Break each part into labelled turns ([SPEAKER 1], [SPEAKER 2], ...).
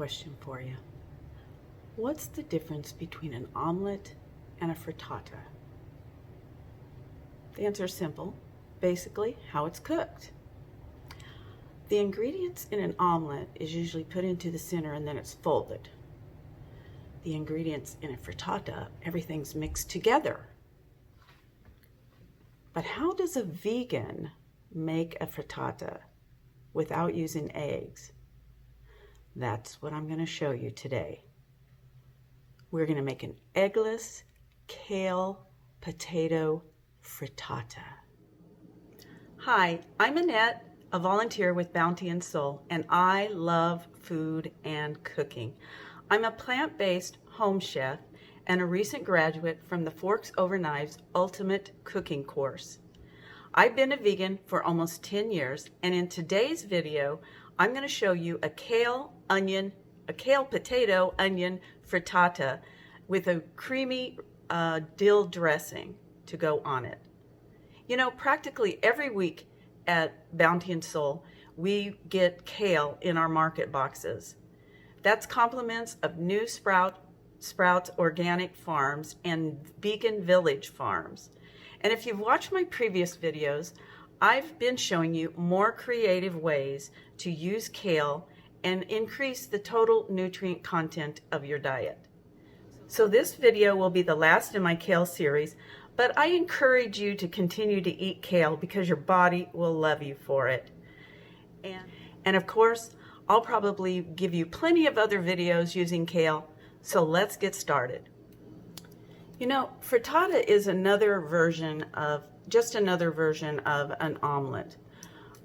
[SPEAKER 1] question for you. What's the difference between an omelet and a frittata? The answer is simple. Basically, how it's cooked. The ingredients in an omelet is usually put into the center and then it's folded. The ingredients in a frittata, everything's mixed together. But how does a vegan make a frittata without using eggs? That's what I'm going to show you today. We're going to make an eggless kale potato frittata. Hi, I'm Annette, a volunteer with Bounty and Soul, and I love food and cooking. I'm a plant-based home chef and a recent graduate from the Forks Over Knives Ultimate Cooking course. I've been a vegan for almost 10 years, and in today's video, I'm going to show you a kale potato onion frittata with a creamy dill dressing to go on it. You know, practically every week at Bounty and Soul, we get kale in our market boxes. That's compliments of New Sprouts Organic Farms and Vegan Village Farms. And if you've watched my previous videos, I've been showing you more creative ways to use kale and increase the total nutrient content of your diet. So this video will be the last in my kale series, but I encourage you to continue to eat kale because your body will love you for it. And of course, I'll probably give you plenty of other videos using kale, so let's get started. You know, frittata is just another version of an omelet.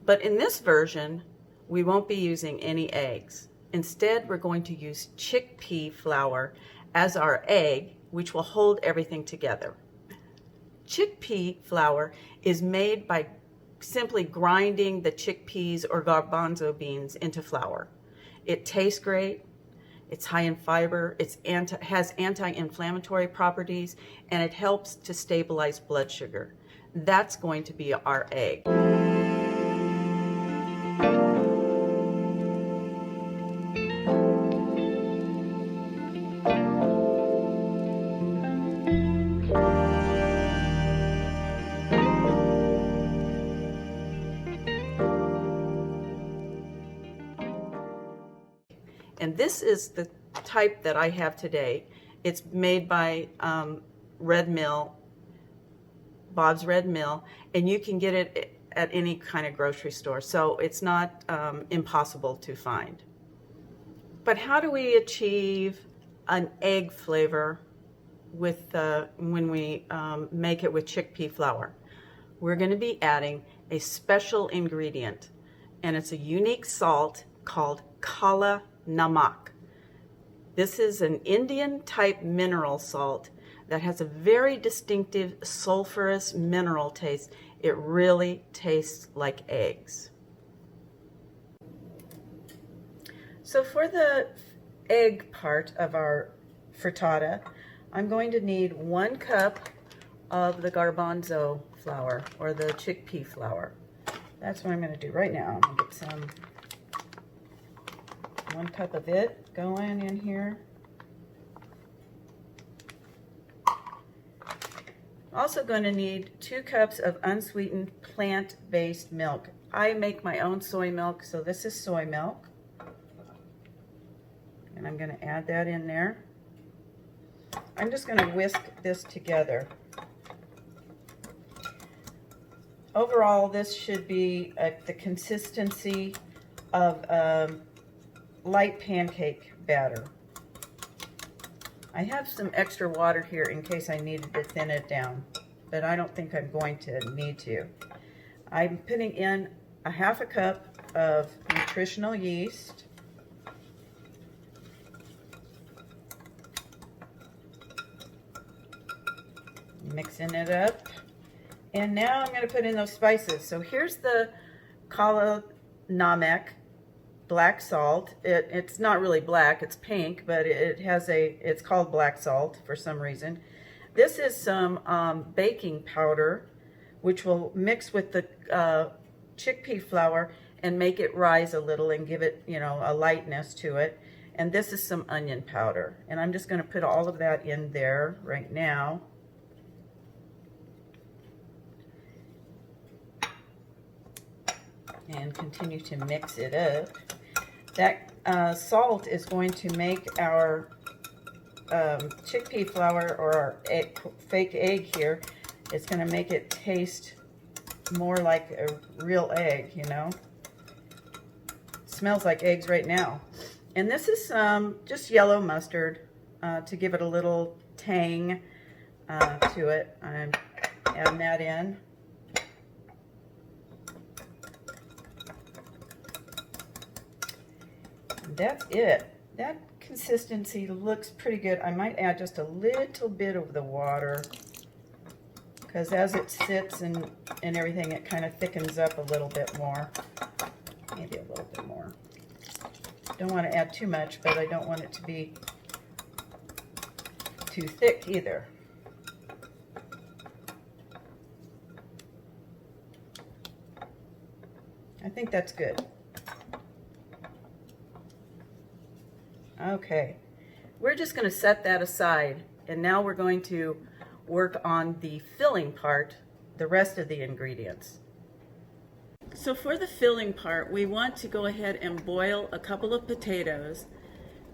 [SPEAKER 1] But in this version, we won't be using any eggs. Instead, we're going to use chickpea flour as our egg, which will hold everything together. Chickpea flour is made by simply grinding the chickpeas or garbanzo beans into flour. It tastes great. It's high in fiber, it has anti-inflammatory properties, and it helps to stabilize blood sugar. That's going to be our egg. And this is the type that I have today. It's made by Red Mill, Bob's Red Mill, and you can get it at any kind of grocery store. So it's not impossible to find. But how do we achieve an egg flavor with when we make it with chickpea flour? We're going to be adding a special ingredient, and it's a unique salt called Kala Namak. This is an Indian type mineral salt that has a very distinctive sulfurous mineral taste. It really tastes like eggs. So for the egg part of our frittata, I'm going to need 1 cup of the garbanzo flour or the chickpea flour. That's what I'm going to do right now. I'm going to get 1 cup of it going in here. Also going to need 2 cups of unsweetened plant-based milk. I make my own soy milk, so this is soy milk. And I'm going to add that in there. I'm just going to whisk this together. Overall, this should be the consistency of light pancake batter. I have some extra water here in case I needed to thin it down, but I don't think I'm going to need to. I'm putting in a 1/2 cup of nutritional yeast, mixing it up, and now I'm going to put in those spices. So here's the Kala Namak black salt. It's not really black, it's pink, but it's called black salt for some reason. This is some baking powder, which will mix with the chickpea flour and make it rise a little and give it, you know, a lightness to it. And this is some onion powder. And I'm just going to put all of that in there right now. And continue to mix it up. That salt is going to make our chickpea flour, or our fake egg here, it's going to make it taste more like a real egg, you know. It smells like eggs right now. And this is just yellow mustard to give it a little tang to it. I'm adding that in. And that's it. That consistency looks pretty good. I might add just a little bit of the water, because as it sits and everything, it kind of thickens up a little bit more. Maybe a little bit more. Don't want to add too much, but I don't want it to be too thick either. I think that's good. Okay, we're just going to set that aside, and now we're going to work on the filling part, the rest of the ingredients. So for the filling part, we want to go ahead and boil a couple of potatoes,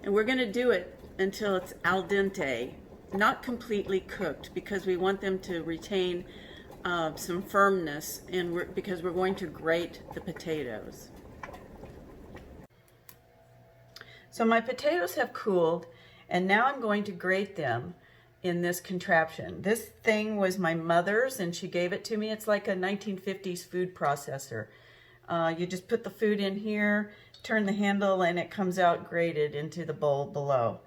[SPEAKER 1] and we're going to do it until it's al dente, not completely cooked, because we want them to retain some firmness, and because we're going to grate the potatoes. So my potatoes have cooled, and now I'm going to grate them in this contraption. This thing was my mother's, and she gave it to me. It's like a 1950s food processor. You just put the food in here, turn the handle, and it comes out grated into the bowl below.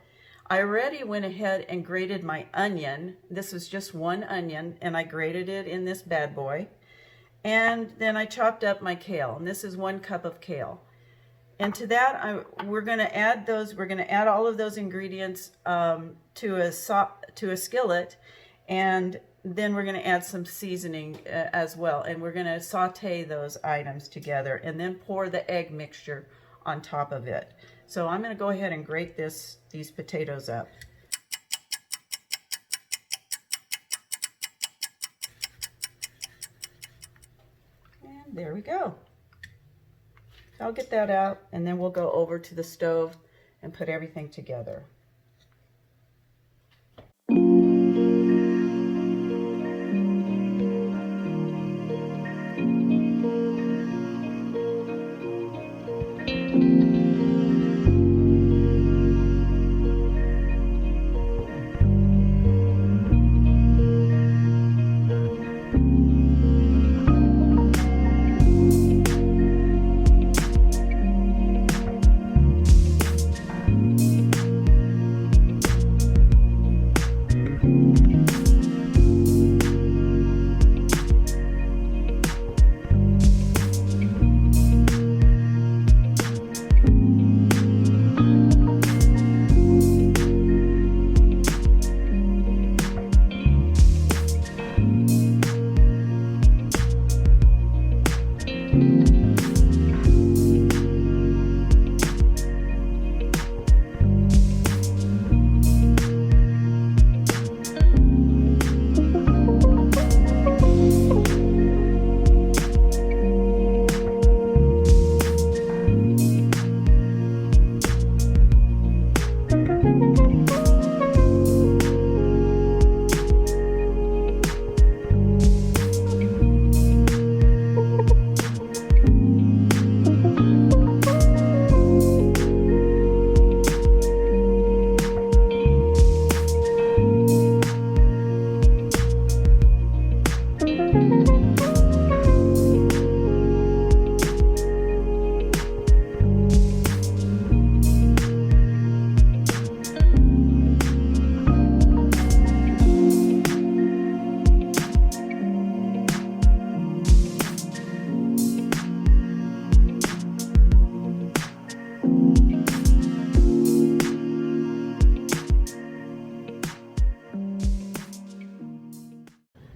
[SPEAKER 1] I already went ahead and grated my onion. This was just one onion, and I grated it in this bad boy. And then I chopped up my kale, and this is 1 cup of kale. And to that, we're going to add those. We're going to add all of those ingredients to a skillet, and then we're going to add some seasoning as well. And we're going to saute those items together, and then pour the egg mixture on top of it. So I'm going to go ahead and grate these potatoes up. And there we go. I'll get that out, and then we'll go over to the stove and put everything together.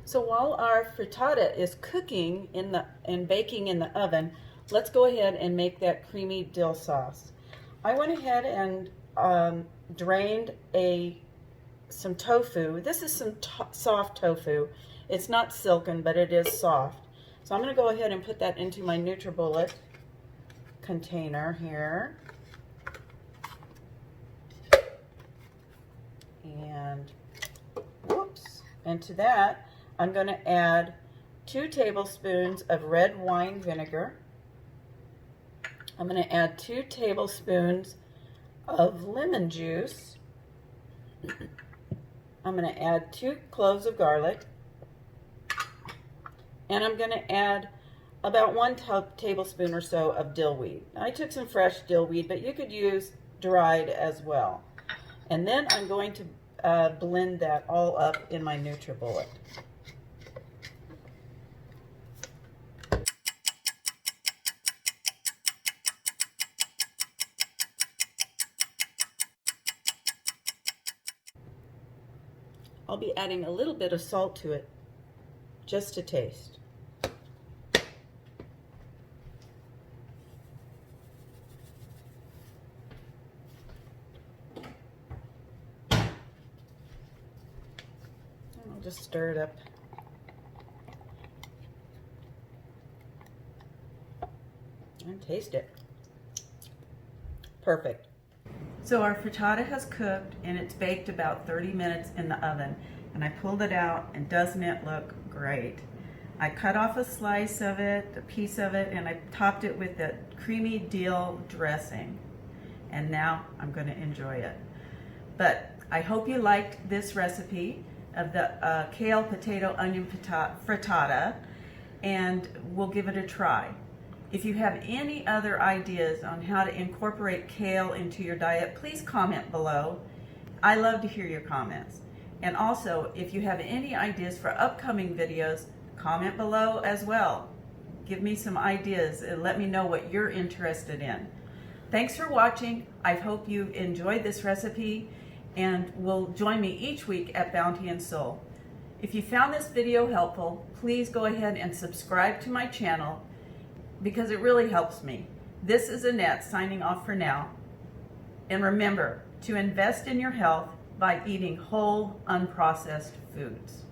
[SPEAKER 1] So while our frittata is cooking and baking in the oven, let's go ahead and make that creamy dill sauce. I went ahead and drained some tofu. This is some soft tofu. It's not silken, but it is soft. So I'm going to go ahead and put that into my NutriBullet container here. And whoops, into that I'm going to add 2 tablespoons of red wine vinegar. I'm going to add 2 tablespoons of lemon juice. I'm going to add 2 cloves of garlic. And I'm going to add about 1 tablespoon or so of dill weed. I took some fresh dill weed, but you could use dried as well. And then I'm going to blend that all up in my NutriBullet. I'll be adding a little bit of salt to it, just to taste. I'll just stir it up. And taste it. Perfect. So our frittata has cooked and it's baked about 30 minutes in the oven. And I pulled it out, and doesn't it look great? I cut off a slice of it, a piece of it, and I topped it with the Creamy Dill Dressing. And now I'm going to enjoy it. But I hope you liked this recipe of the Kale-Potato-Onion Frittata, and we'll give it a try. If you have any other ideas on how to incorporate kale into your diet, please comment below. I love to hear your comments. And also, if you have any ideas for upcoming videos, comment below as well. Give me some ideas and let me know what you're interested in. Thanks for watching. I hope you enjoyed this recipe and will join me each week at Bounty and Soul. If you found this video helpful, please go ahead and subscribe to my channel because it really helps me. This is Annette signing off for now. And remember to invest in your health by eating whole, unprocessed foods.